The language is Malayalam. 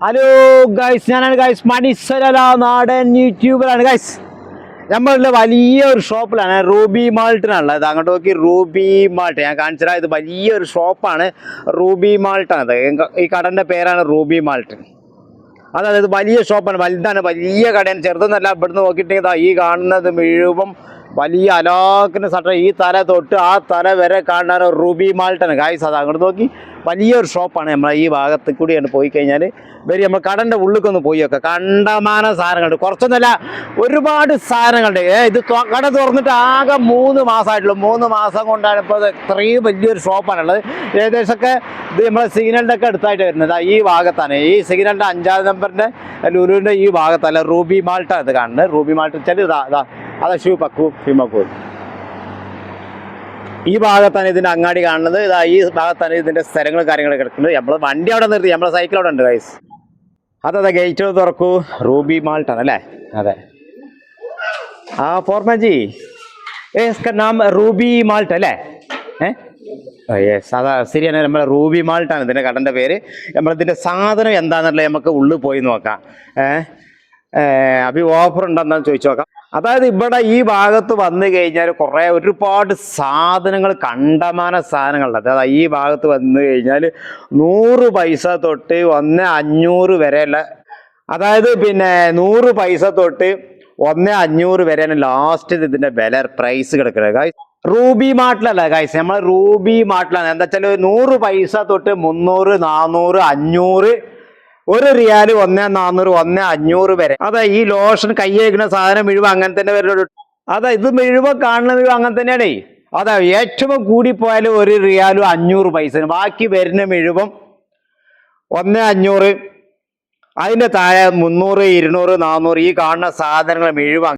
ഹലോ ഗൈസ്, ഞാനാണ് ഗൈസ് മണിസല നാടൻ യൂട്യൂബറാണ് ഗൈസ്. നമ്മളുടെ വലിയൊരു ഷോപ്പിലാണ്, റൂബി മാൾട്ടിനാണുള്ളത്. അങ്ങോട്ട് നോക്കി, റൂബി മാൾട്ട് ഞാൻ കാണിച്ചാൽ ഇത് വലിയൊരു ഷോപ്പാണ്. റൂബി മാൾട്ടാണത്. ഈ കടൻ്റെ പേരാണ് റൂബി മാൾട്ട്. അതായത് വലിയ ഷോപ്പാണ്, വലുതാണ്, വലിയ കടയാണ്, ചെറുതൊന്നല്ല. ഇവിടുന്ന് നോക്കിയിട്ടെങ്കിൽ ഈ കാണുന്നത് മുഴുവൻ വലിയ അലാക്കിൻ്റെ സട്ടർ. ഈ തല തൊട്ട് ആ തല വരെ കാണാൻ റൂബി മാൾട്ടാണ് ഗൈസ്. അത് അങ്ങോട്ട് നോക്കി വലിയൊരു ഷോപ്പാണ്. നമ്മൾ ഈ ഭാഗത്ത് കൂടിയാണ് പോയി കഴിഞ്ഞാൽ വരി നമ്മൾ കടൻ്റെ ഉള്ളിലേക്കൊന്ന് പോയി വെക്കാം. കണ്ടമാനം സാധനങ്ങളുണ്ട്, കുറച്ചൊന്നുമല്ല, ഒരുപാട് സാധനങ്ങളുണ്ട്. ഇത് കട തുറന്നിട്ട് ആകെ 3 മാസമായിട്ടുള്ളൂ. 3 മാസം കൊണ്ടാണ് ഇപ്പോൾ ഇത്രയും വലിയൊരു ഷോപ്പാണുള്ളത്. ഏകദേശമൊക്കെ ഇത് നമ്മളെ സിഗ്നലിൻ്റെ ഒക്കെ അടുത്തായിട്ട് വരുന്നത് ഈ ഭാഗത്താണ്. ഈ സിഗ്നലിൻ്റെ 5ാം നമ്പറിൻ്റെ ലുലുവിൻ്റെ ഈ ഭാഗത്തല്ല, റൂബി മാൾട്ടാണ് ഇത് കാണുന്നത്. റൂബി മാൾട്ട് വെച്ചാൽ അതാ ഷൂ പക്കു ഫിമക്കൂർ. ഈ ഭാഗത്താണ് ഇതിൻ്റെ അങ്ങാടി കാണുന്നത്. ഈ ഭാഗത്താണ് ഇതിൻ്റെ സ്ഥലങ്ങളും കാര്യങ്ങളൊക്കെ കിടക്കുന്നത്. നമ്മൾ വണ്ടി അവിടെ നിർത്തി, നമ്മളെ സൈക്കിൾ അവിടെ ഉണ്ട് ഗൈസ്. അതെ, ഗേറ്റ് തുറക്കൂ. റൂബി മാൾട്ടാണ് അല്ലേ? അതെ. ഫോർമാജി നാം റൂബി മാൾട്ട് അല്ലേ? യെസ്, അതാ ശരിയാണ്. നമ്മളെ റൂബി മാൾട്ടാണ് ഇതിൻ്റെ കടൻ്റെ പേര്. നമ്മളിതിൻ്റെ സാധനം എന്താണെന്നുള്ളത് നമുക്ക് ഉള്ളിൽ പോയി നോക്കാം. ഓഫർ ഉണ്ടെന്നാണ് ചോദിച്ചു നോക്കാം. അതായത് ഇവിടെ ഈ ഭാഗത്ത് വന്നു കഴിഞ്ഞാൽ ഒരുപാട് സാധനങ്ങൾ, കണ്ടമാന സാധനങ്ങളുണ്ട്. അതായത് ഈ ഭാഗത്ത് വന്നു കഴിഞ്ഞാൽ 100 പൈസ തൊട്ട് 1,500 വരെയുള്ള, അതായത് 100 പൈസ തൊട്ട് 1,500 വരെയാണ് ലാസ്റ്റ് ഇതിൻ്റെ വില പ്രൈസ് കിടക്കുന്നത് ഗൈസ്. റൂബി മാർട്ടിലല്ല ഗൈസ്, നമ്മൾ റൂബി മാർട്ടിലാണ്. എന്താ വെച്ചാൽ 100 പൈസ തൊട്ട് 300, 400, 500, 1 റിയാൽ 1,400, 1,500 വരെ. അതാ ഈ ലോഷൻ കൈ വയ്ക്കുന്ന സാധനം മുഴുവൻ അങ്ങനെ തന്നെ വരുള്ളൂ. അതാ ഇത് മുഴുവൻ കാണുന്ന മുഴുവൻ അങ്ങനെ തന്നെയാണേ. അതാ ഏറ്റവും കൂടിപ്പോയാലും 1 റിയാലും 500 പൈസ. ബാക്കി വരുന്ന മുഴുവൻ 1,500, അതിൻ്റെ താഴെ 300, 200, 400 ഈ കാണുന്ന സാധനങ്ങൾ മുഴുവൻ